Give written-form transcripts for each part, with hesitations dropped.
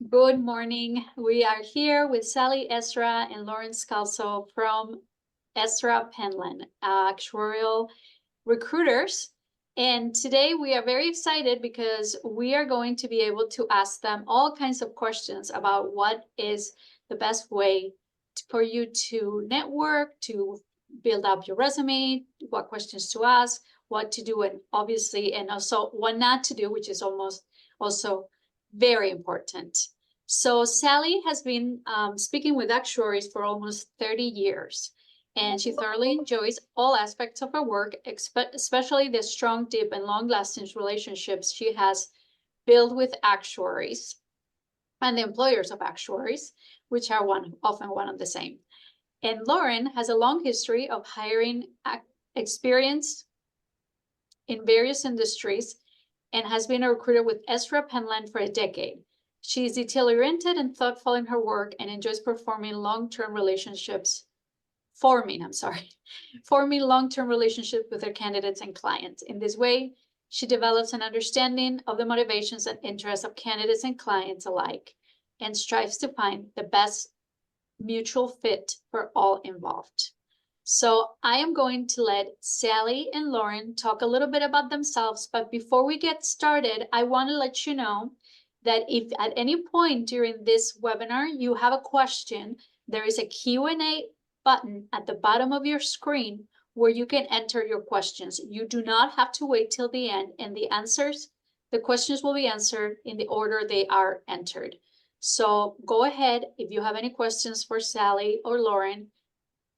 Good morning. We are here with Sally Ezra and Lauren Scalzo from Ezra Penland, Actuarial Recruiters. And today we are very excited because we are going to be able to ask them all kinds of questions about what is the best way for you to network, to build up your resume, what questions to ask, what to do, and obviously, and also what not to do, which is almost also very important. So Sally has been speaking with actuaries for almost 30 years, and she thoroughly enjoys all aspects of her work, especially the strong, deep, and long-lasting relationships she has built with actuaries and the employers of actuaries, which are often one and the same. And Lauren has a long history of hiring experience in various industries and has been a recruiter with Ezra Penland for a decade. She is detail-oriented and thoughtful in her work and enjoys forming long-term relationships with her candidates and clients. In this way, she develops an understanding of the motivations and interests of candidates and clients alike and strives to find the best mutual fit for all involved. So I am going to let Sally and Lauren talk a little bit about themselves, but before we get started, I want to let you know that if at any point during this webinar you have a question, there is a Q&A button at the bottom of your screen where you can enter your questions. You do not have to wait till the end, and the questions will be answered in the order they are entered. So go ahead if you have any questions for Sally or Lauren,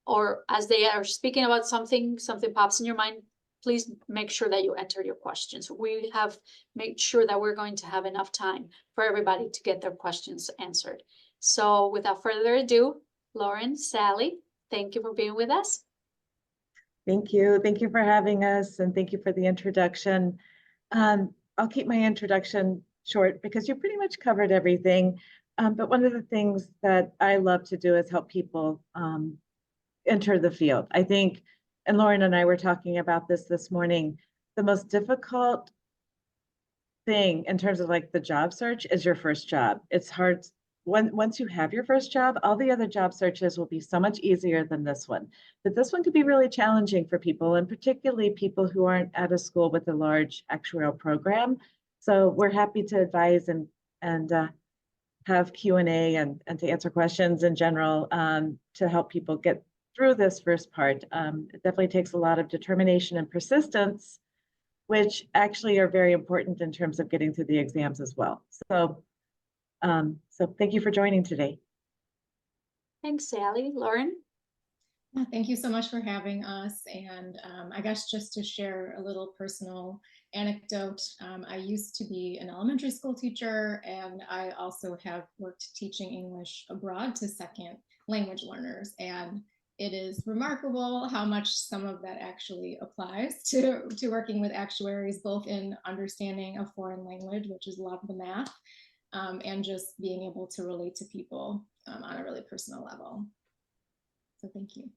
or as they are speaking about something pops in your mind, please make sure that you enter your questions. We have made sure that we're going to have enough time for everybody to get their questions answered. So without further ado, Lauren, Sally, thank you for being with us. Thank you. Thank you for having us, and thank you for the introduction. I'll keep my introduction short because you pretty much covered everything. But one of the things that I love to do is help people enter the field. I think, and Lauren and I were talking about this morning, the most difficult thing in terms of like the job search is your first job. It's hard. Once you have your first job, all the other job searches will be so much easier than this one. But this one could be really challenging for people, and particularly people who aren't at a school with a large actuarial program. So we're happy to advise and have Q&A and to answer questions in general to help people get through this first part. It definitely takes a lot of determination and persistence, which actually are very important in terms of getting through the exams as well. So thank you for joining today. Thanks, Sally. Lauren? Thank you so much for having us. And I guess just to share a little personal anecdote, I used to be an elementary school teacher, and I also have worked teaching English abroad to second language learners. And it is remarkable how much some of that actually applies to working with actuaries, both in understanding a foreign language, which is a lot of the math, and just being able to relate to people on a really personal level. So thank you.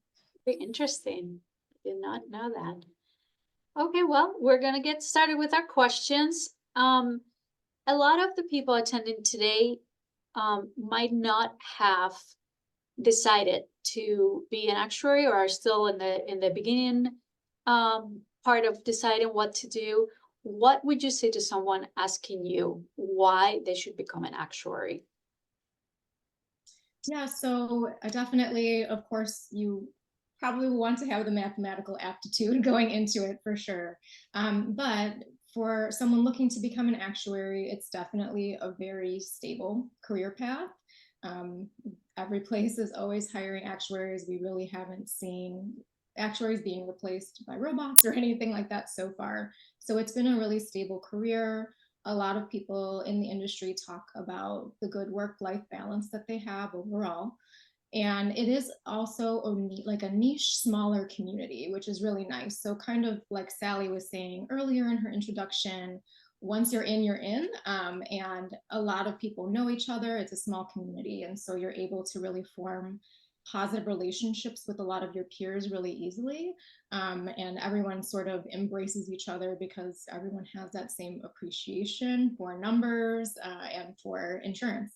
Very interesting. I did not know that. Okay, well, we're going to get started with our questions. A lot of the people attending today might not have decided to be an actuary or are still in the beginning part of deciding what to do. What would you say to someone asking you why they should become an actuary? Yeah, so definitely, of course, you probably want to have the mathematical aptitude going into it for sure. But for someone looking to become an actuary, it's definitely a very stable career path. Every place is always hiring actuaries. We really haven't seen actuaries being replaced by robots or anything like that so far. So it's been a really stable career. A lot of people in the industry talk about the good work-life balance that they have overall. And it is also like a niche, smaller community, which is really nice. So kind of like Sally was saying earlier in her introduction, once you're in, you're in. And a lot of people know each other. It's a small community. And so you're able to really form positive relationships with a lot of your peers really easily. And everyone sort of embraces each other because everyone has that same appreciation for numbers and for insurance.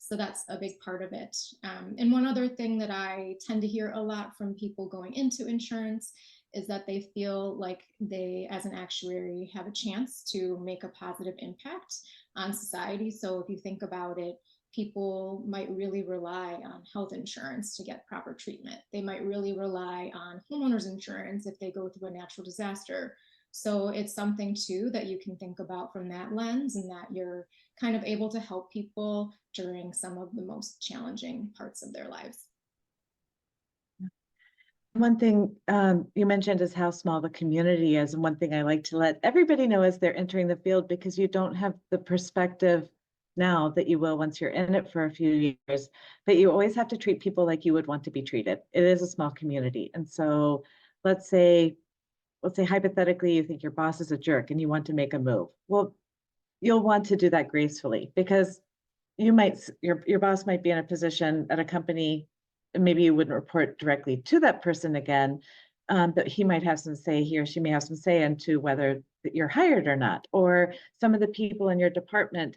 So that's a big part of it. And one other thing that I tend to hear a lot from people going into insurance is that they feel like they, as an actuary, have a chance to make a positive impact on society. So if you think about it, people might really rely on health insurance to get proper treatment. They might really rely on homeowners insurance if they go through a natural disaster. So it's something too that you can think about from that lens, and that you're kind of able to help people during some of the most challenging parts of their lives. One thing you mentioned is how small the community is. And one thing I like to let everybody know as they're entering the field, because you don't have the perspective now that you will once you're in it for a few years, but you always have to treat people like you would want to be treated. It is a small community. And so let's say hypothetically, you think your boss is a jerk and you want to make a move. Well, you'll want to do that gracefully, because your boss might be in a position at a company, and maybe you wouldn't report directly to that person again, but he or she may have some say into whether you're hired or not. Or some of the people in your department,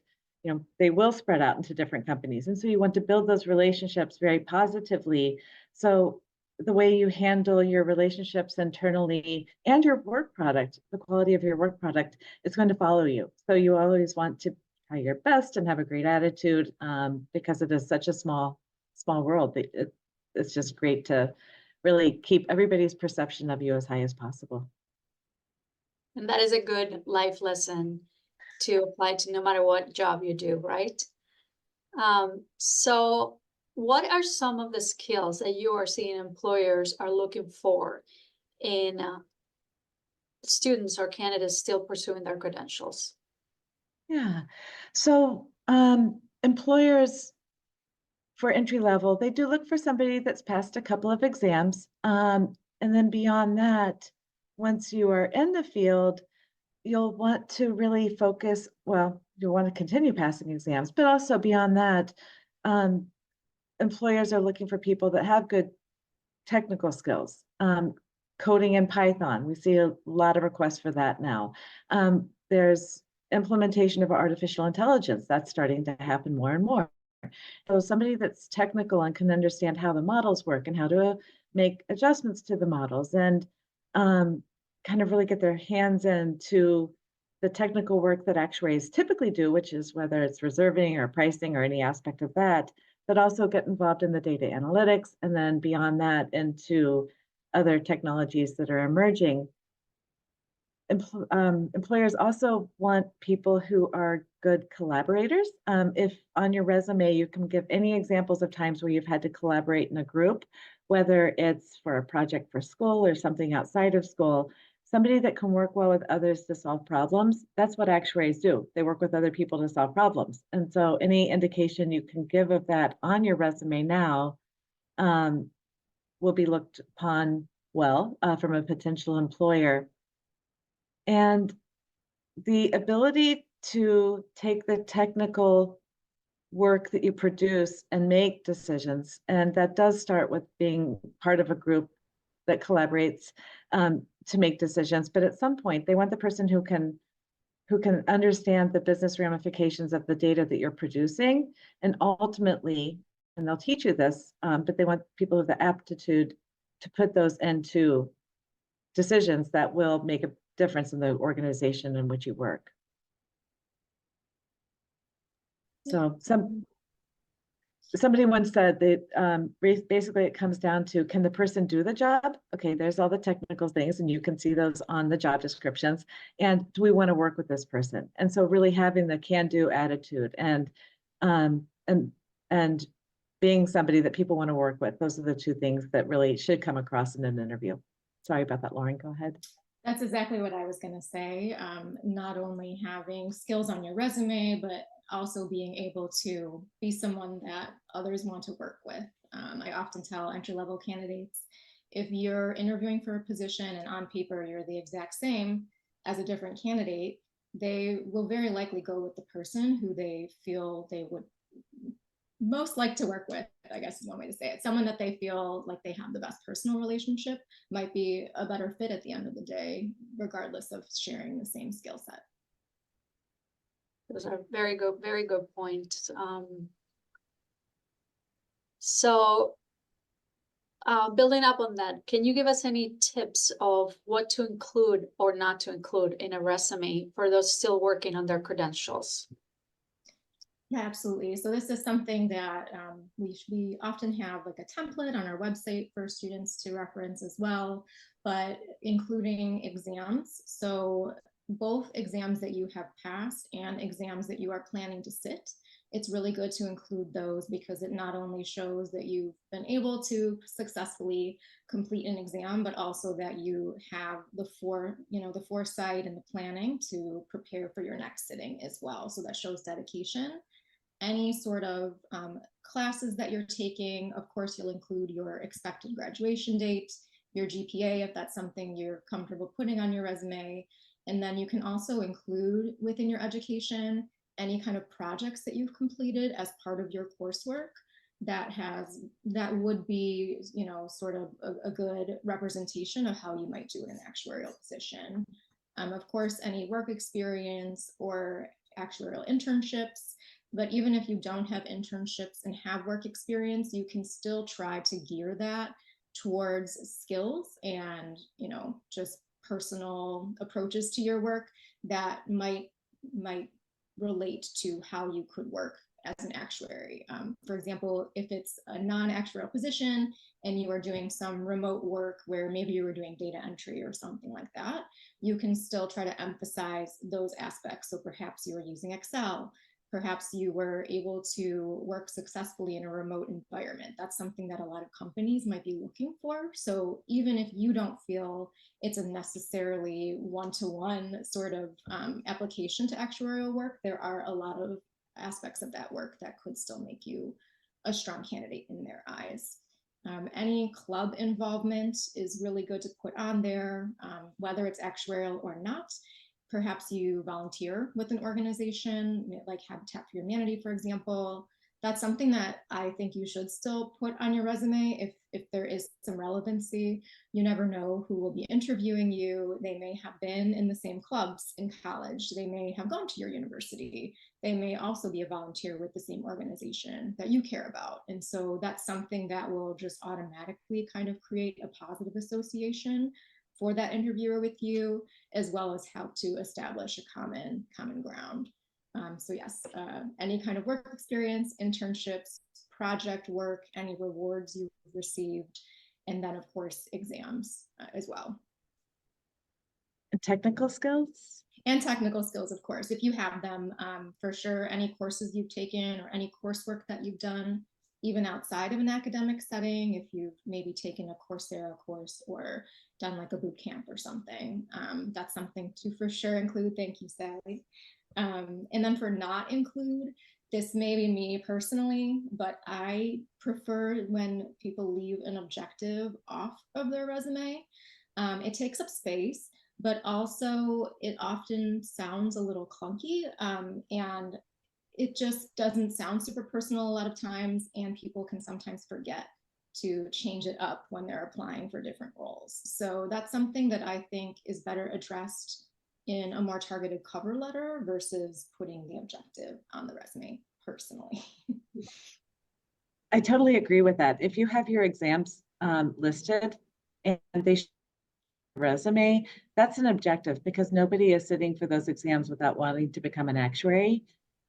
they will spread out into different companies. And so you want to build those relationships very positively. So the way you handle your relationships internally and your work product, the quality of your work product, is going to follow you. So you always want to try your best and have a great attitude, because it is such a small world. It's just great to really keep everybody's perception of you as high as possible. And that is a good life lesson to apply to no matter what job you do, right? So what are some of the skills that you are seeing employers are looking for in students or candidates still pursuing their credentials? Yeah. So employers for entry level, they do look for somebody that's passed a couple of exams. And then beyond that, once you are in the field, you'll want to really focus, well, you'll want to continue passing exams, but also beyond that, employers are looking for people that have good technical skills. Coding in Python, we see a lot of requests for that now. There's implementation of artificial intelligence that's starting to happen more and more. So somebody that's technical and can understand how the models work and how to make adjustments to the models, and kind of really get their hands into the technical work that actuaries typically do, which is whether it's reserving or pricing or any aspect of that, but also get involved in the data analytics, and then beyond that into other technologies that are emerging. Employers also want people who are good collaborators. If on your resume you can give any examples of times where you've had to collaborate in a group, whether it's for a project for school or something outside of school, somebody that can work well with others to solve problems, that's what actuaries do. They work with other people to solve problems. And so any indication you can give of that on your resume now will be looked upon well from a potential employer. And the ability to take the technical work that you produce and make decisions, and that does start with being part of a group that collaborates to make decisions. But at some point, they want the person who can understand the business ramifications of the data that you're producing, and ultimately, and they'll teach you this, but they want people with the aptitude to put those into decisions that will make a difference in the organization in which you work. So somebody once said that basically it comes down to, can the person do the job? Okay, there's all the technical things, and you can see those on the job descriptions. And do we want to work with this person? And so really having the can-do attitude and being somebody that people want to work with, those are the two things that really should come across in an interview. Sorry about that, Lauren, go ahead. That's exactly what I was going to say. Not only having skills on your resume, but also being able to be someone that others want to work with. I often tell entry-level candidates, if you're interviewing for a position and on paper you're the exact same as a different candidate, they will very likely go with the person who they feel they would most like to work with, I guess is one way to say it. Someone that they feel like they have the best personal relationship might be a better fit at the end of the day, regardless of sharing the same skill set. Those are very good points. So building up on that, can you give us any tips of what to include or not to include in a resume for those still working on their credentials? Yeah, absolutely. So this is something that we often have like a template on our website for students to reference as well, but including exams. So both exams that you have passed and exams that you are planning to sit, it's really good to include those because it not only shows that you've been able to successfully complete an exam, but also that you have the foresight and the planning to prepare for your next sitting as well. So that shows dedication. Any sort of classes that you're taking, of course, you'll include your expected graduation date, your GPA, if that's something you're comfortable putting on your resume. And then you can also include within your education any kind of projects that you've completed as part of your coursework that would be, sort of a good representation of how you might do in an actuarial position. Of course, any work experience or actuarial internships. But even if you don't have internships and have work experience, you can still try to gear that towards skills and, just personal approaches to your work that might relate to how you could work as an actuary. For example, if it's a non-actuarial position and you are doing some remote work where maybe you were doing data entry or something like that, you can still try to emphasize those aspects. So perhaps you are using Excel. Perhaps you were able to work successfully in a remote environment. That's something that a lot of companies might be looking for. So even if you don't feel it's a necessarily one-to-one sort of application to actuarial work, there are a lot of aspects of that work that could still make you a strong candidate in their eyes. Any club involvement is really good to put on there, whether it's actuarial or not. Perhaps you volunteer with an organization like Habitat for Humanity, for example. That's something that I think you should still put on your resume if there is some relevancy. You never know who will be interviewing you. They may have been in the same clubs in college. They may have gone to your university. They may also be a volunteer with the same organization that you care about. And so that's something that will just automatically kind of create a positive association for that interviewer with you, as well as how to establish a common ground. So yes, any kind of work experience, internships, project work, any rewards you've received, and then of course exams as well. And technical skills? And technical skills, of course, if you have them, for sure. Any courses you've taken or any coursework that you've done, even outside of an academic setting, if you've maybe taken a Coursera course or done like a boot camp or something, that's something to for sure include. Thank you, Sally. And then for not include, this may be me personally, but I prefer when people leave an objective off of their resume. It takes up space, but also it often sounds a little clunky, and it just doesn't sound super personal a lot of times, and people can sometimes forget to change it up when they're applying for different roles. So that's something that I think is better addressed in a more targeted cover letter versus putting the objective on the resume personally. I totally agree with that. If you have your exams listed and they resume, that's an objective because nobody is sitting for those exams without wanting to become an actuary.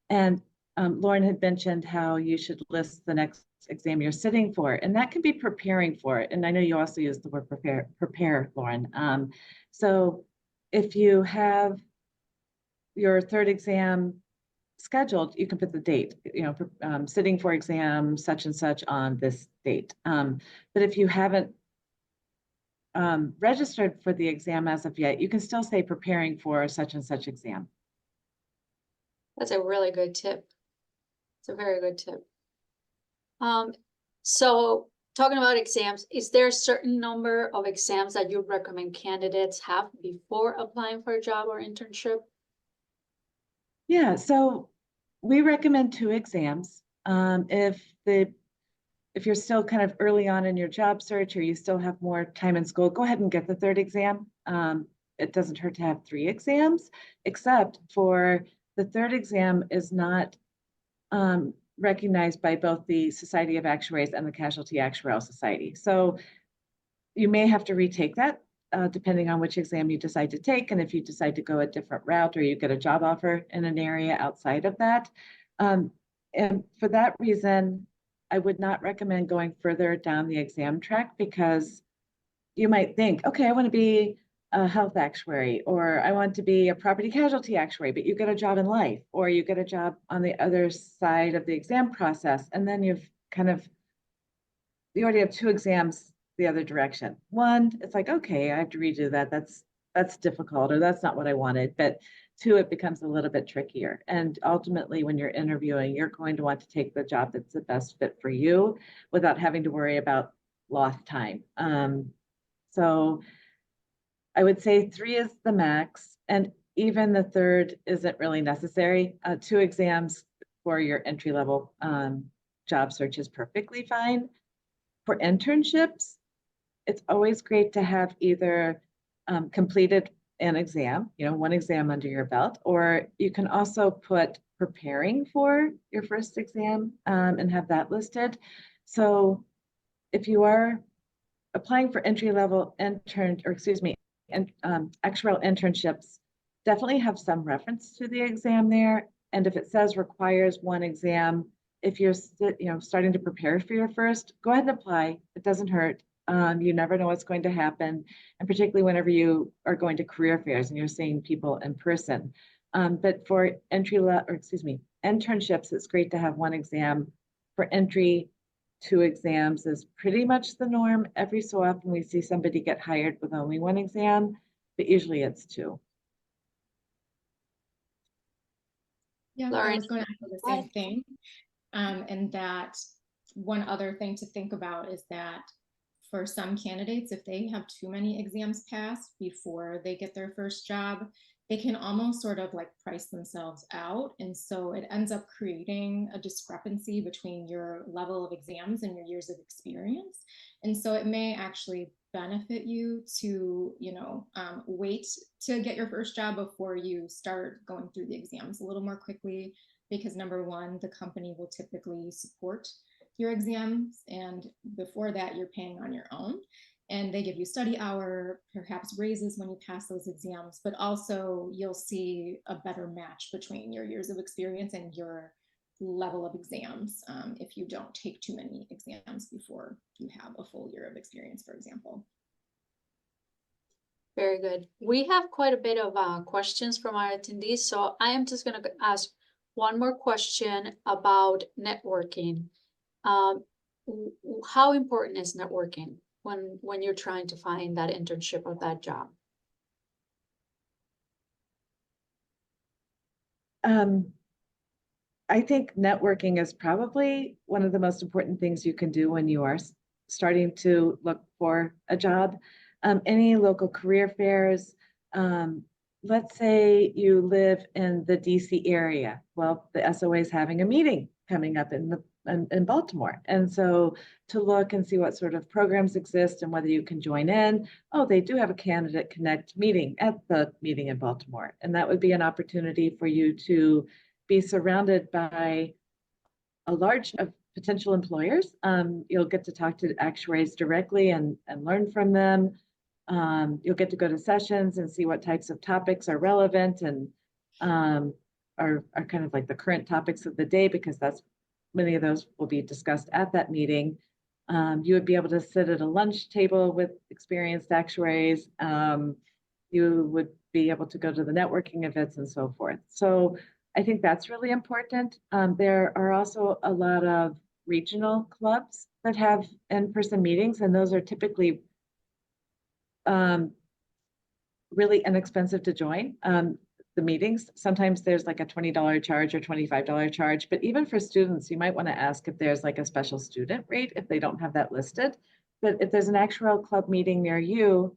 And Lauren had mentioned how you should list the next exam you're sitting for, and that can be preparing for it. And I know you also use the word prepare, Lauren. So if you have your third exam scheduled, you can put the date, sitting for exam such and such on this date. But if you haven't registered for the exam as of yet, you can still say preparing for such and such exam. That's a really good tip. It's a very good tip. So talking about exams, is there a certain number of exams that you recommend candidates have before applying for a job or internship? Yeah, so we recommend 2 exams. If you're still kind of early on in your job search or you still have more time in school, go ahead and get the 3rd exam. It doesn't hurt to have 3 exams, except for the 3rd exam is not recognized by both the Society of Actuaries and the Casualty Actuarial Society. So you may have to retake that depending on which exam you decide to take, and if you decide to go a different route or you get a job offer in an area outside of that. And for that reason, I would not recommend going further down the exam track, because you might think, okay, I want to be a health actuary, or I want to be a property casualty actuary, but you get a job in life, or you get a job on the other side of the exam process. And then you already have two exams the other direction. One, it's like, okay, I have to redo that. That's difficult, or that's not what I wanted. But two, it becomes a little bit trickier. And ultimately, when you're interviewing, you're going to want to take the job that's the best fit for you without having to worry about lost time. So I would say 3 is the max, and even the third isn't really necessary. 2 exams for your entry level job search is perfectly fine. For internships, it's always great to have either completed an exam, 1 exam under your belt, or you can also put preparing for your first exam and have that listed. So if you are applying for entry-level actuarial internships, definitely have some reference to the exam there. And if it says requires 1 exam, if you're starting to prepare for your first, go ahead and apply. It doesn't hurt. You never know what's going to happen, and particularly whenever you are going to career fairs and you're seeing people in person. But for internships, it's great to have 1 exam. For entry, 2 exams is pretty much the norm. Every so often we see somebody get hired with only 1 exam, but usually it's 2. Yeah, I Lauren, was going to say the same thing. And that one other thing to think about is that for some candidates, if they have too many exams passed before they get their first job, they can almost sort of like price themselves out. And so it ends up creating a discrepancy between your level of exams and your years of experience. And so it may actually benefit you to, wait to get your first job before you start going through the exams a little more quickly, because number one, the company will typically support your exams, and before that you're paying on your own, and they give you study hour, perhaps raises when you pass those exams, but also you'll see a better match between your years of experience and your level of exams if you don't take too many exams before you have a full year of experience, for example. very good. We have quite a bit of questions from our attendees, so I am just going to ask one more question about networking. How important is networking when you're trying to find that internship or that job? I think networking is probably one of the most important things you can do when you are starting to look for a job. Any local career fairs, let's say you live in the DC area. Well, the SOA is having a meeting coming up in Baltimore. And so to look and see what sort of programs exist and whether you can join in. Oh, they do have a Candidate Connect meeting at the meeting in Baltimore. And that would be an opportunity for you to be surrounded by a large of potential employers. You'll get to talk to actuaries directly and learn from them. You'll get to go to sessions and see what types of topics are relevant and are kind of like the current topics of the day, because many of those will be discussed at that meeting. You would be able to sit at a lunch table with experienced actuaries. You would be able to go to the networking events and so forth. So I think that's really important. There are also a lot of regional clubs that have in-person meetings, and those are typically really inexpensive to join. The meetings, sometimes there's like a $20 charge or $25 charge, but even for students, you might want to ask if there's like a special student rate if they don't have that listed. But if there's an actuarial club meeting near you,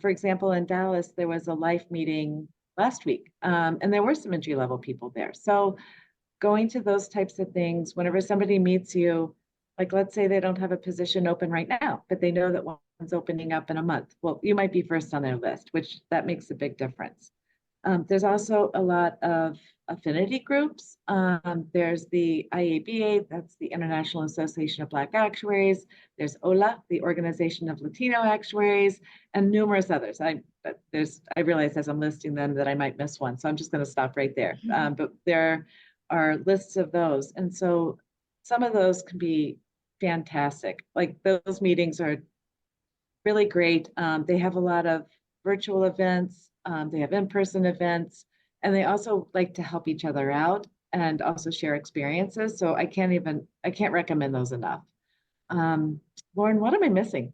for example, in Dallas, there was a life meeting last week, and there were some entry-level people there. So going to those types of things, whenever somebody meets you, like let's say they don't have a position open right now, but they know that one's opening up in a month. Well, you might be first on their list, which that makes a big difference. There's also a lot of affinity groups. There's the IABA, that's the International Association of Black Actuaries. There's OLA, the Organization of Latino Actuaries, and numerous others. I realize as I'm listing them that I might miss one, so I'm just going to stop right there. But there are lists of those, and so some of those can be fantastic. Like those meetings are really great. They have a lot of virtual events, they have in-person events, and they also like to help each other out and also share experiences. So I can't recommend those enough. Lauren, what am I missing?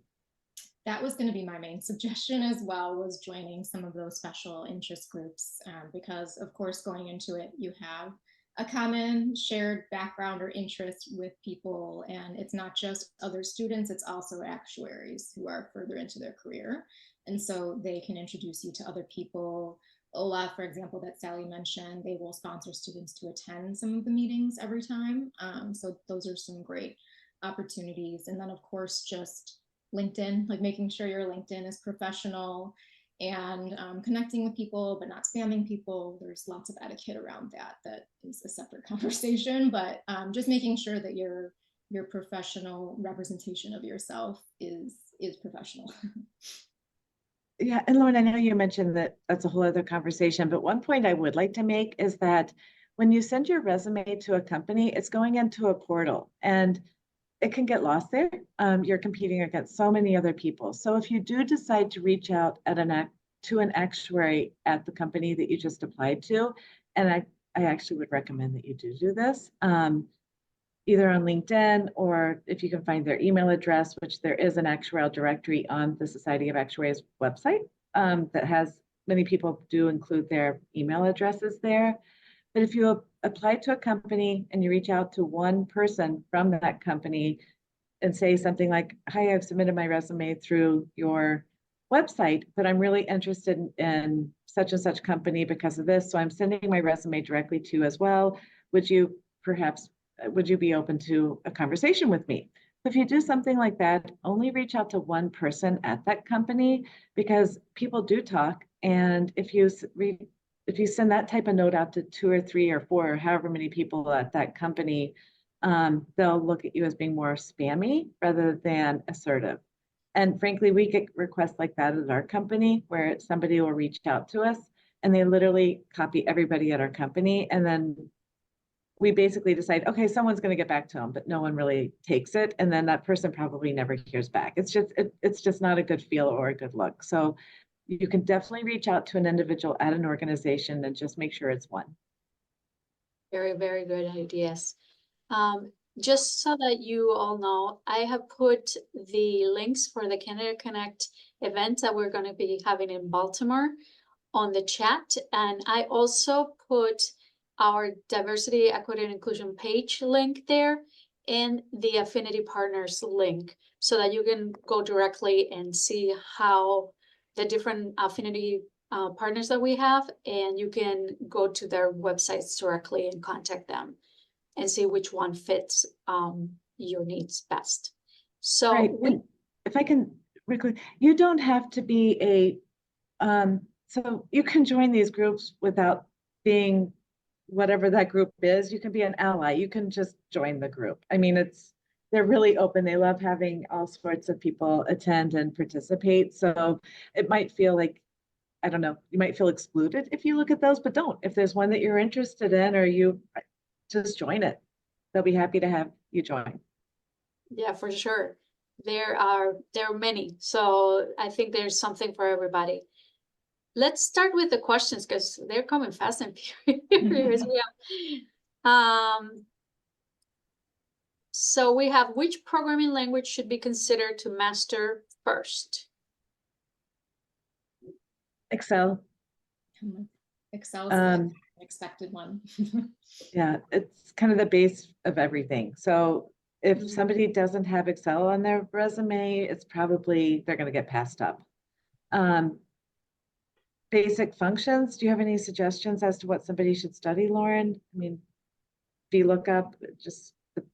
That was going to be my main suggestion as well, was joining some of those special interest groups, because of course going into it you have a common shared background or interest with people, and it's not just other students, it's also actuaries who are further into their career, and so they can introduce you to other people. OLA, for example, that Sally mentioned, they will sponsor students to attend some of the meetings every time, so those are some great opportunities. And then of course just LinkedIn, like making sure your LinkedIn is professional and connecting with people, but not spamming people. There's lots of etiquette around that. That is a separate conversation, but just making sure that your professional representation of yourself is professional. Yeah, and Lauren, I know you mentioned that that's a whole other conversation, but one point I would like to make is that when you send your resume to a company, it's going into a portal and it can get lost there. You're competing against so many other people. So if you do decide to reach out to an actuary at the company that you just applied to, and I actually would recommend that you do this, either on LinkedIn or if you can find their email address, which there is an actuarial directory on the Society of Actuaries website that has, many people do include their email addresses there. But if you apply to a company and you reach out to one person from that company and say something like, hi, I've submitted my resume through your website, but I'm really interested in such and such company because of this, so I'm sending my resume directly to you as well. Would you be open to a conversation with me? If you do something like that, only reach out to one person at that company, because people do talk. And if you send that type of note out to 2 or 3 or 4 or however many people at that company, they'll look at you as being more spammy rather than assertive. And frankly, we get requests like that at our company where somebody will reach out to us and they literally copy everybody at our company. And then we basically decide, okay, someone's going to get back to them, but no one really takes it. And then that person probably never hears back. It's just not a good feel or a good look. So you can definitely reach out to an individual at an organization and just make sure it's one. Very, very good ideas. Just so that you all know, I have put the links for the Candidate Connect event that we're going to be having in Baltimore on the chat. And I also put our diversity, equity, and inclusion page link there and the affinity partners link so that you can go directly and see how the different affinity partners that we have, and you can go to their websites directly and contact them and see which one fits your needs best. So right. If I can, quickly, you don't have to be so you can join these groups without being whatever that group is. You can be an ally. You can just join the group. I mean, they're really open. They love having all sorts of people attend and participate. So it might feel like, I don't know, you might feel excluded if you look at those, but don't. If there's one that you're interested in, or you just join it. They'll be happy to have you join. Yeah, for sure. There are many. So I think there's something for everybody. Let's start with the questions because they're coming fast and furious. So we have, which programming language should be considered to master first? Excel. Excel is the expected one. Yeah, it's kind of the base of everything. So if somebody doesn't have Excel on their resume, it's probably they're going to get passed up. Basic functions. Do you have any suggestions as to what somebody should study, Lauren? I mean, VLOOKUP, just the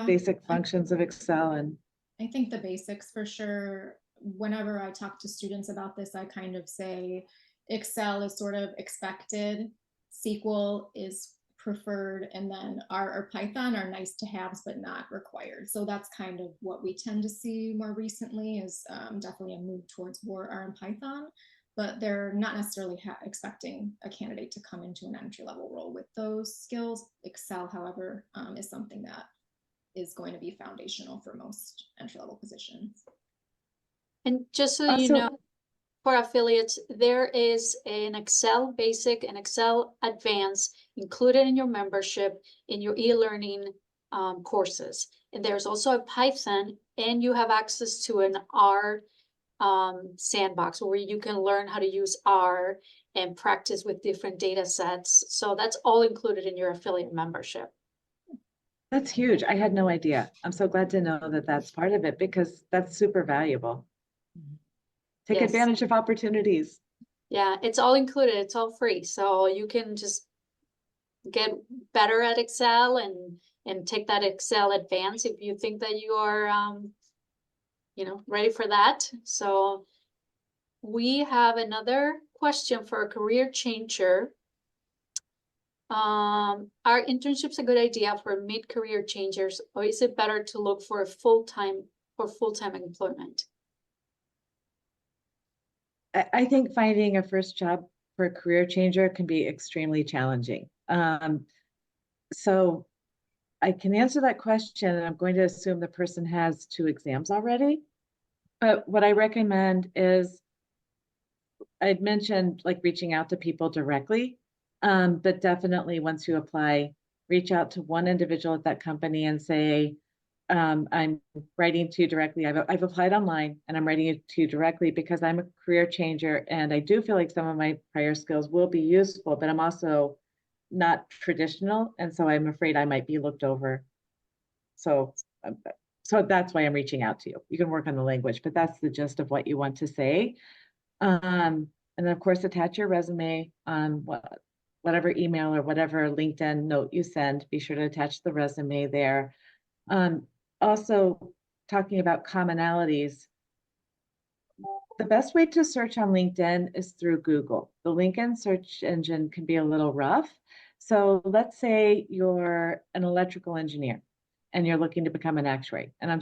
basic functions of Excel. And I think the basics for sure. Whenever I talk to students about this, I kind of say, Excel is sort of expected, SQL is preferred, and then R or Python are nice to haves but not required. So that's kind of what we tend to see more recently, is definitely a move towards more R and Python, but they're not necessarily expecting a candidate to come into an entry-level role with those skills. Excel, however, is something that is going to be foundational for most entry-level positions. And just so you know, for affiliates, there is an Excel Basic and Excel Advanced included in your membership in your e-learning courses. And there's also a Python, and you have access to an R sandbox where you can learn how to use R and practice with different data sets. So that's all included in your affiliate membership. That's huge. I had no idea. I'm so glad to know that that's part of it, because that's super valuable. Take Yes. advantage of opportunities. Yeah, it's all included. It's all free. So you can just get better at Excel and take that Excel Advanced if you think that you are ready for that. So we have another question for a career changer. Are internships a good idea for mid-career changers, or is it better to look for full-time employment? I think finding a first job for a career changer can be extremely challenging. So I can answer that question, and I'm going to assume the person has 2 exams already. But what I recommend is, I'd mentioned like reaching out to people directly, but definitely once you apply, reach out to one individual at that company and say, I'm writing to you directly. I've applied online, and I'm writing to you directly because I'm a career changer, and I do feel like some of my prior skills will be useful, but I'm also not traditional, and so I'm afraid I might be looked over. So that's why I'm reaching out to you. You can work on the language, but that's the gist of what you want to say. And then of course, attach your resume on whatever email or whatever LinkedIn note you send. Be sure to attach the resume there. Also, talking about commonalities, the best way to search on LinkedIn is through Google. The LinkedIn search engine can be a little rough. So let's say you're an electrical engineer and you're looking to become an actuary. And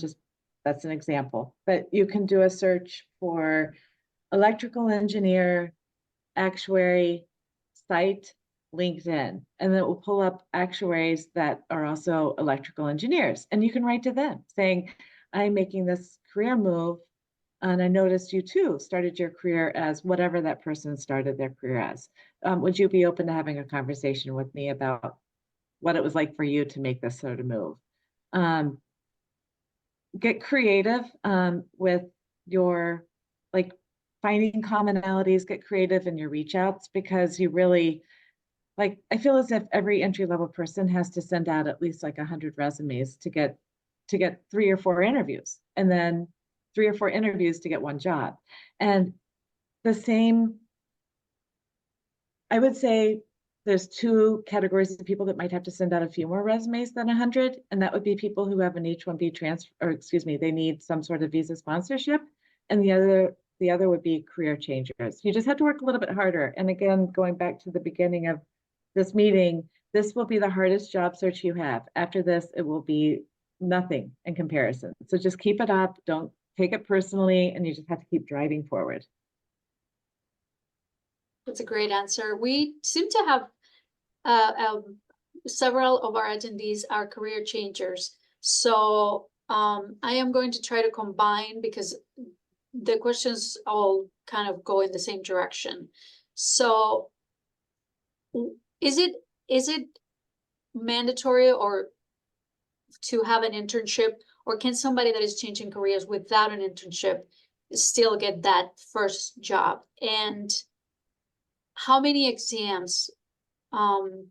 that's an example. But you can do a search for electrical engineer, actuary, site, LinkedIn, and then it will pull up actuaries that are also electrical engineers. And you can write to them saying, I'm making this career move, and I noticed you too started your career as whatever that person started their career as. Would you be open to having a conversation with me about what it was like for you to make this sort of move? Get creative with your, like, finding commonalities, get creative in your reach outs, because you really, like, I feel as if every entry-level person has to send out at least like 100 resumes to get 3 or 4 interviews, and then 3 or 4 interviews to get 1 job. And the same, I would say there's 2 categories of people that might have to send out a few more resumes than 100, and that would be people who have an H-1B transfer, or excuse me, they need some sort of visa sponsorship, and the other would be career changers. You just have to work a little bit harder. And again, going back to the beginning of this meeting, this will be the hardest job search you have. After this, it will be nothing in comparison. So just keep it up, don't take it personally, and you just have to keep driving forward. That's a great answer. We seem to have several of our attendees are career changers. So I am going to try to combine, because the questions all kind of go in the same direction. So is it mandatory or to have an internship, or can somebody that is changing careers without an internship still get that first job? And how many exams? Well,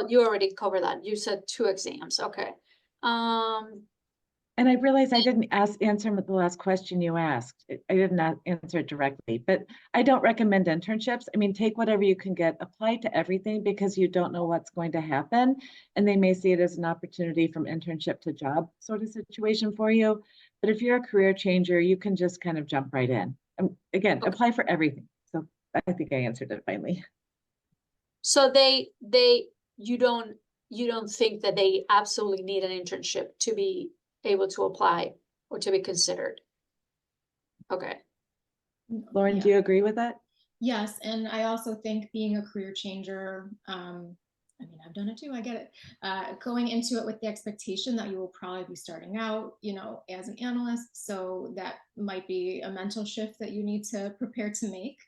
you already covered that. You said 2 exams. Okay. And I realized I didn't answer the last question you asked. I didn't answer it directly, but I don't recommend internships. I mean, take whatever you can get, apply to everything, because you don't know what's going to happen. And they may see it as an opportunity from internship to job sort of situation for you. But if you're a career changer, you can just kind of jump right in. Again, Okay. Apply for everything. So I think I answered it finally. So you don't think that they absolutely need an internship to be able to apply or to be considered? Okay. Lauren, Yeah. do you agree with that? Yes, and I also think being a career changer, I mean, I've done it too, I get it. Going into it with the expectation that you will probably be starting out, you know, as an analyst. So that might be a mental shift that you need to prepare to make.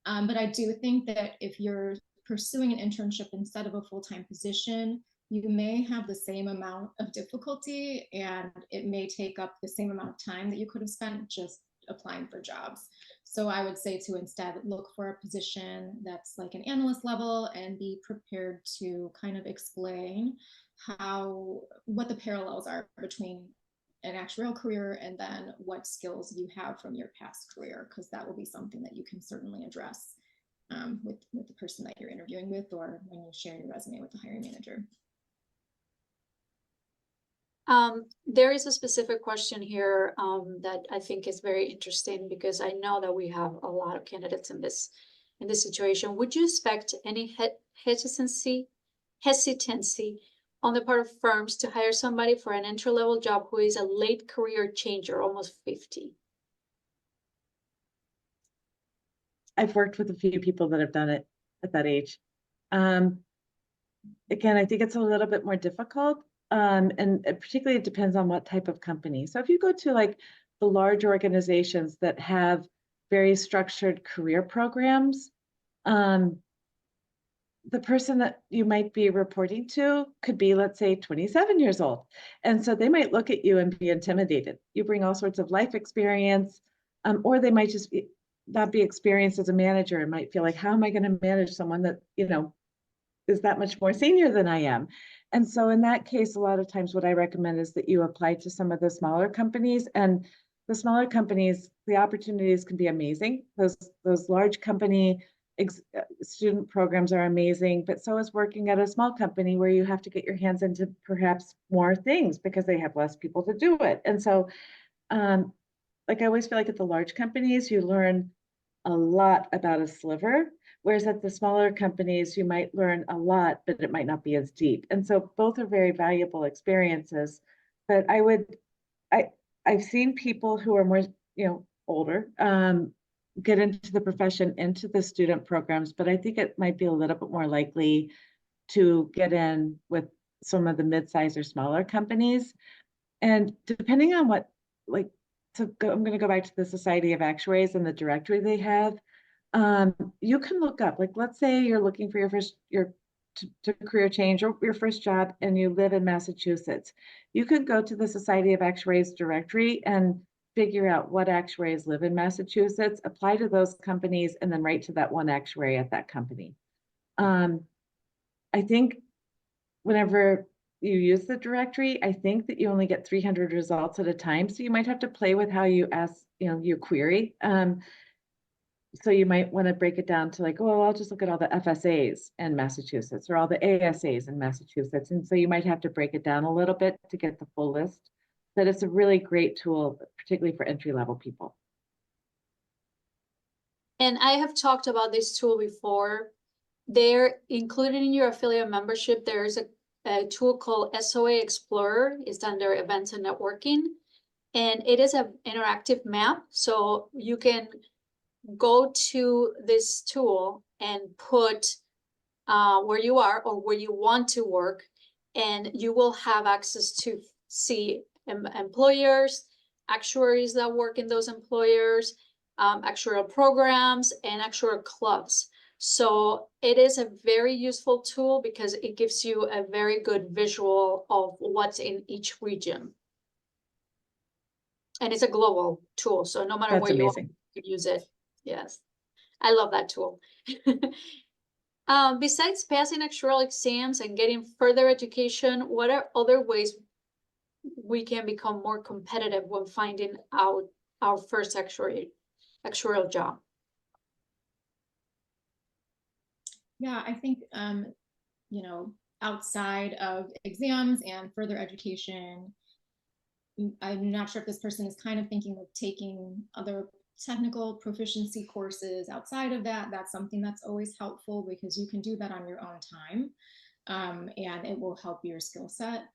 But I do think that if you're pursuing an internship instead of a full-time position, you may have the same amount of difficulty and it may take up the same amount of time that you could have spent just applying for jobs. So I would say to instead look for a position that's like an analyst level and be prepared to kind of explain what the parallels are between an actuarial career and then what skills you have from your past career, because that will be something that you can certainly address with the person that you're interviewing with or when you share your resume with the hiring manager. There is a specific question here that I think is very interesting because I know that we have a lot of candidates in this situation. Would you expect any hesitancy on the part of firms to hire somebody for an entry-level job who is a late career changer, almost 50? I've worked with a few people that have done it at that age. Again, I think it's a little bit more difficult. And particularly it depends on what type of company. So if you go to like the large organizations that have very structured career programs, the person that you might be reporting to could be, let's say, 27 years old. And so they might look at you and be intimidated. You bring all sorts of life experience, or they might just not be experienced as a manager and might feel like, how am I going to manage someone that, you know, is that much more senior than I am? And so in that case, a lot of times what I recommend is that you apply to some of the smaller companies, and the smaller companies, the opportunities can be amazing. Those large company student programs are amazing, but so is working at a small company where you have to get your hands into perhaps more things because they have less people to do it. And so like I always feel like at the large companies, you learn a lot about a sliver, whereas at the smaller companies, you might learn a lot, but it might not be as deep. And so both are very valuable experiences. But I've seen people who are more, you know, older, get into the profession, into the student programs, but I think it might be a little bit more likely to get in with some of the mid-size or smaller companies. And depending on what, like, I'm going to go back to the Society of Actuaries and the directory they have. You can look up, like, let's say you're looking for your career change or your first job and you live in Massachusetts. You could go to the Society of Actuaries directory and figure out what actuaries live in Massachusetts, apply to those companies, and then write to that one actuary at that company. I think whenever you use the directory, I think that you only get 300 results at a time. So you might have to play with how you ask, you know, you query. So you might want to break it down to like, oh, I'll just look at all the FSAs in Massachusetts or all the ASAs in Massachusetts. And so you might have to break it down a little bit to get the full list. But it's a really great tool, particularly for entry-level people. And I have talked about this tool before. They're included in your affiliate membership. There's a tool called SOA Explorer. It's under events and networking. And it is an interactive map. So you can go to this tool and put where you are or where you want to work, and you will have access to see employers, actuaries that work in those employers, actuarial programs, and actuarial clubs. So it is a very useful tool because it gives you a very good visual of what's in each region. And it's a global tool, so no matter where you are, you can use it. Yes, I love that tool. Besides passing actuarial exams and getting further education, what are other ways we can become more competitive when finding out our first actuarial job? Yeah, I think, you know, outside of exams and further education, I'm not sure if this person is kind of thinking of taking other technical proficiency courses outside of that, that's something that's always helpful because you can do that on your own time, and it will help your skill set.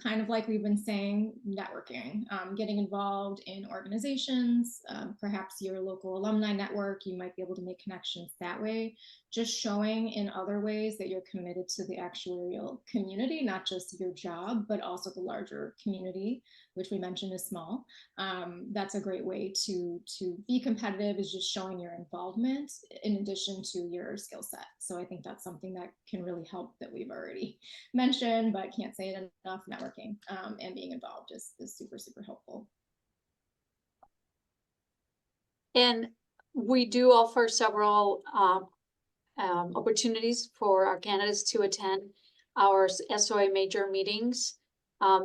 Kind of like we've been saying, networking, getting involved in organizations, perhaps your local alumni network, you might be able to make connections that way. Just showing in other ways that you're committed to the actuarial community, not just your job, but also the larger community, which we mentioned is small. That's a great way to be competitive, is just showing your involvement in addition to your skill set. So I think that's something that can really help, that we've already mentioned, but can't say it enough. Networking and being involved is super, super helpful. And we do offer several opportunities for our candidates to attend our SOA major meetings.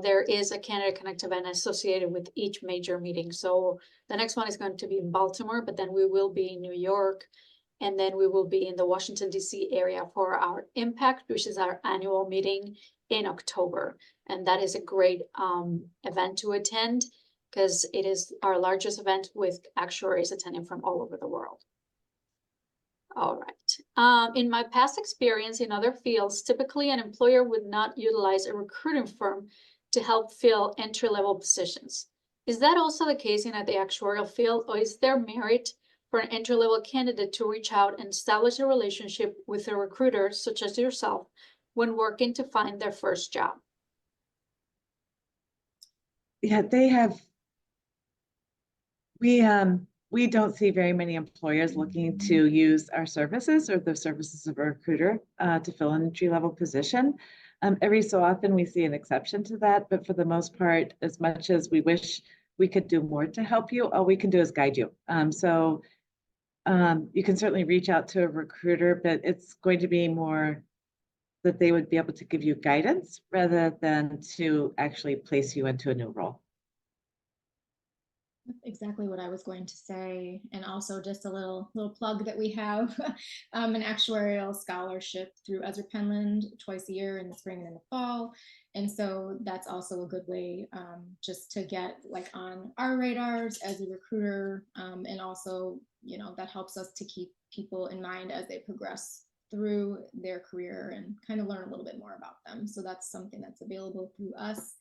There is a Candidate Connect event associated with each major meeting. So the next one is going to be in Baltimore, but then we will be in New York, and then we will be in the Washington, D.C. area for our Impact, which is our annual meeting in October. And that is a great event to attend because it is our largest event with actuaries attending from all over the world. All right. In my past experience in other fields, typically an employer would not utilize a recruiting firm to help fill entry-level positions. Is that also the case in the actuarial field, or is there merit for an entry-level candidate to reach out and establish a relationship with a recruiter, such as yourself, when working to find their first job? Yeah, they have. We don't see very many employers looking to use our services or the services of a recruiter to fill an entry-level position. Every so often we see an exception to that, but for the most part, as much as we wish we could do more to help you, all we can do is guide you. So you can certainly reach out to a recruiter, but it's going to be more that they would be able to give you guidance rather than to actually place you into a new role. That's exactly what I was going to say. And also just a little plug that we have an actuarial scholarship through Ezra Penland twice a year in the spring and in the fall. And so that's also a good way just to get like on our radars as a recruiter. And also, you know, that helps us to keep people in mind as they progress through their career and kind of learn a little bit more about them. So that's something that's available through us.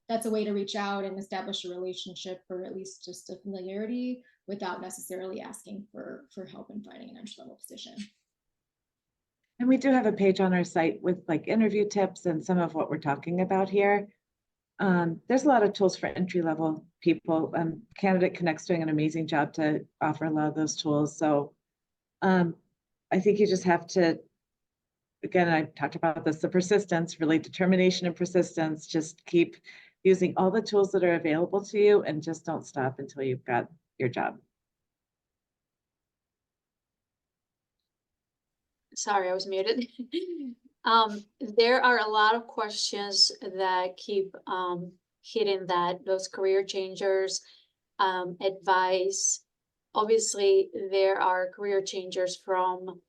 That's a way to reach out and establish a relationship, or at least just a familiarity, without necessarily asking for help in finding an entry-level position. And we do have a page on our site with like interview tips and some of what we're talking about here. There's a lot of tools for entry-level people. Candidate Connect's doing an amazing job to offer a lot of those tools. So I think you just have to, again, I talked about this, the persistence, really determination and persistence, just keep using all the tools that are available to you and just don't stop until you've got your job. Sorry, I was muted. There are a lot of questions that keep hitting that, those career changers, advice. Obviously, there are career changers from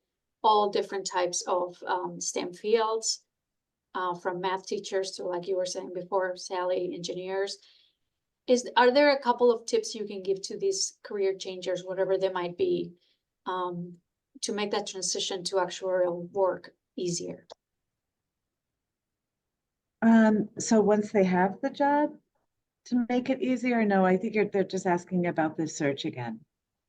all different types of STEM fields, from math teachers to, like you were saying before, Sally, engineers. Are there a couple of tips you can give to these career changers, whatever they might be, to make that transition to actuarial work easier? So once they have the job, to make it easier, no, I think they're just asking about the search again.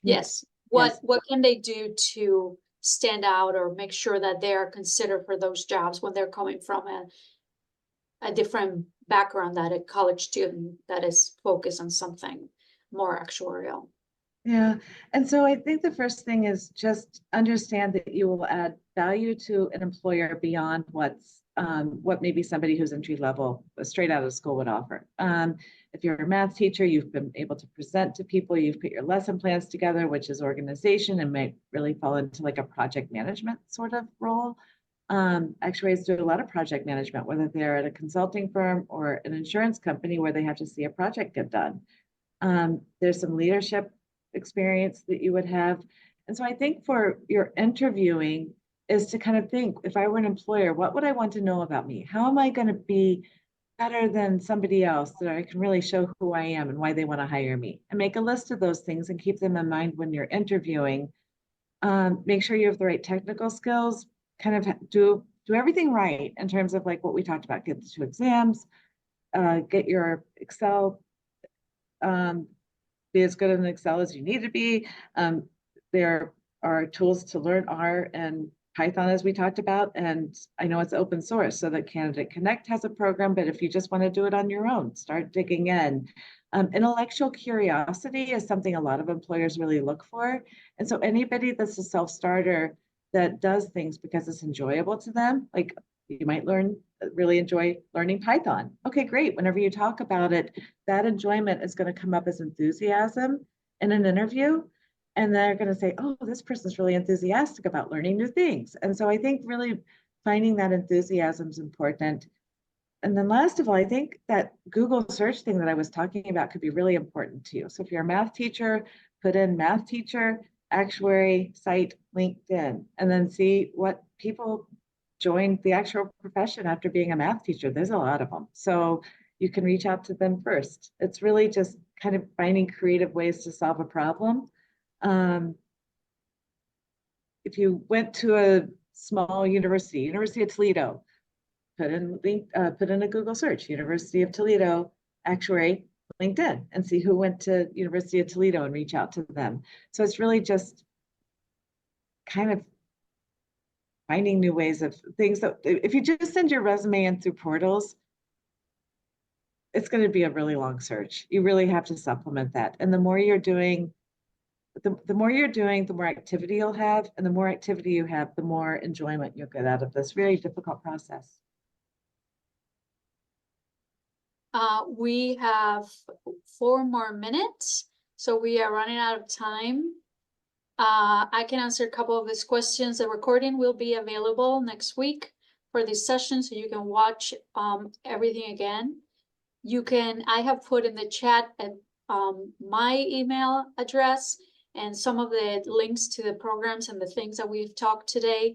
Yes. What can they do to stand out or make sure that they are considered for those jobs when they're coming from a different background, that a college student that is focused on something more actuarial? Yeah, and so I think the first thing is just understand that you will add value to an employer beyond what maybe somebody who's entry level, straight out of school would offer. If you're a math teacher, you've been able to present to people, you've put your lesson plans together, which is organization and might really fall into like a project management sort of role. Actuaries do a lot of project management, whether they're at a consulting firm or an insurance company where they have to see a project get done. There's some leadership experience that you would have. And so I think for your interviewing is to kind of think, if I were an employer, what would I want to know about me? How am I going to be better than somebody else, that I can really show who I am and why they want to hire me. And make a list of those things and keep them in mind when you're interviewing. Make sure you have the right technical skills, kind of do everything right in terms of like what we talked about, get the 2 exams, get your Excel, be as good in Excel as you need to be. There are tools to learn R and Python, as we talked about, and I know it's open source, so that Candidate Connect has a program, but if you just want to do it on your own, start digging in. Intellectual curiosity is something a lot of employers really look for. And so anybody that's a self-starter that does things because it's enjoyable to them, like you might really enjoy learning Python. Okay, great. Whenever you talk about it, that enjoyment is going to come up as enthusiasm in an interview. And they're going to say, oh, this person's really enthusiastic about learning new things. And so I think really finding that enthusiasm is important. And then last of all, I think that Google search thing that I was talking about could be really important to you. So if you're a math teacher, put in math teacher, actuary, site, LinkedIn, and then see what people joined the actual profession after being a math teacher. There's a lot of them. So you can reach out to them first. It's really just kind of finding creative ways to solve a problem. If you went to a small university, University of Toledo, put in a Google search, University of Toledo, actuary, LinkedIn, and see who went to University of Toledo and reach out to them. So it's really just kind of finding new ways of things that if you just send your resume in through portals, it's going to be a really long search. You really have to supplement that. And the more you're doing, the more you're doing, the more activity you'll have. And the more activity you have, the more enjoyment you'll get out of this very difficult process. We have 4 more minutes, so we are running out of time. I can answer a couple of these questions. The recording will be available next week for this session, so you can watch everything again. I have put in the chat my email address and some of the links to the programs and the things that we've talked today.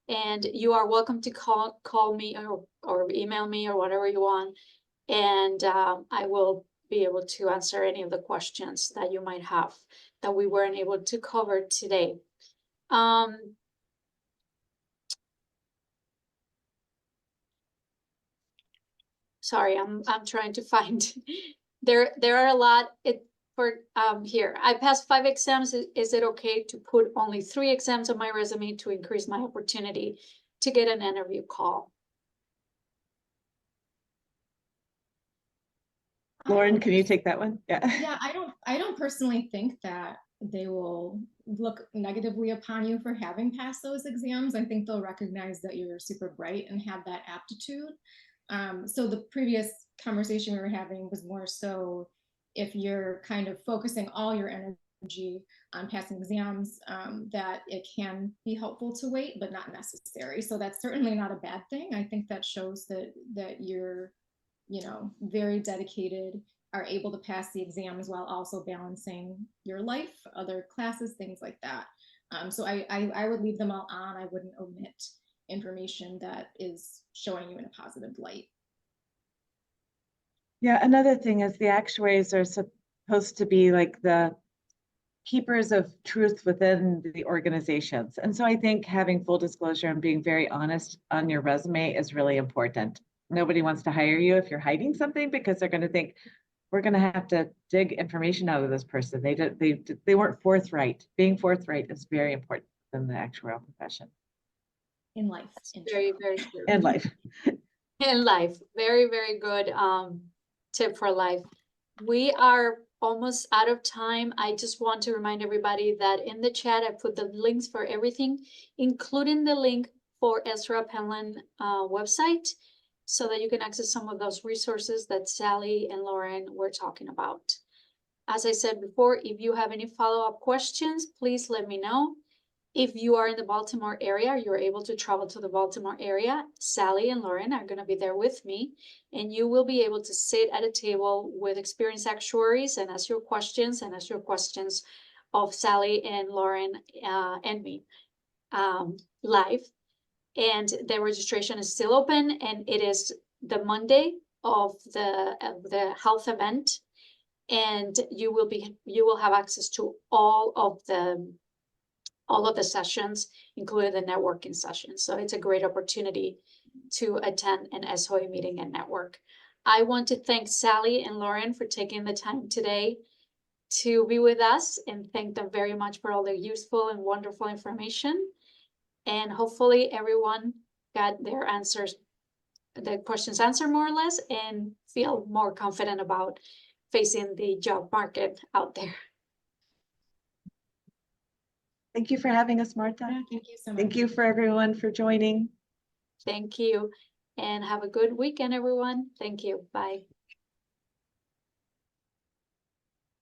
And you are welcome to call me or email me or whatever you want. And I will be able to answer any of the questions that you might have that we weren't able to cover today. Sorry, I'm trying to find. There are a lot. Here, I passed 5 exams. Is it okay to put only 3 exams on my resume to increase my opportunity to get an interview call? Lauren, can you take that one? Yeah. Yeah, I don't personally think that they will look negatively upon you for having passed those exams. I think they'll recognize that you're super bright and have that aptitude. So the previous conversation we were having was more so if you're kind of focusing all your energy on passing exams, that it can be helpful to wait, but not necessary. So that's certainly not a bad thing. I think that shows that you're, very dedicated, are able to pass the exams while also balancing your life, other classes, things like that. So I would leave them all on. I wouldn't omit information that is showing you in a positive light. Yeah, another thing is the actuaries are supposed to be like the keepers of truth within the organizations. And so I think having full disclosure and being very honest on your resume is really important. Nobody wants to hire you if you're hiding something, because they're going to think, we're going to have to dig information out of this person. They weren't forthright. Being forthright is very important in the actuarial profession. In life. Very, very true. In life. In life. Very, very good tip for life. We are almost out of time. I just want to remind everybody that in the chat, I put the links for everything, including the link for Ezra Penland website, so that you can access some of those resources that Sally and Lauren were talking about. As I said before, if you have any follow-up questions, please let me know. If you are in the Baltimore area, you're able to travel to the Baltimore area, Sally and Lauren are going to be there with me, and you will be able to sit at a table with experienced actuaries and ask your questions of Sally and Lauren and me live. And the registration is still open, and it is the Monday of the health event. And you will have access to all of the sessions, including the networking sessions. So it's a great opportunity to attend an SOA meeting and network. I want to thank Sally and Lauren for taking the time today to be with us, and thank them very much for all the useful and wonderful information. And hopefully everyone got their answers, the questions answered more or less, and feel more confident about facing the job market out there. Thank you for having us, Martha. Yeah, thank you so much. Thank you for everyone for joining. Thank you, and have a good weekend, everyone. Thank you. Bye.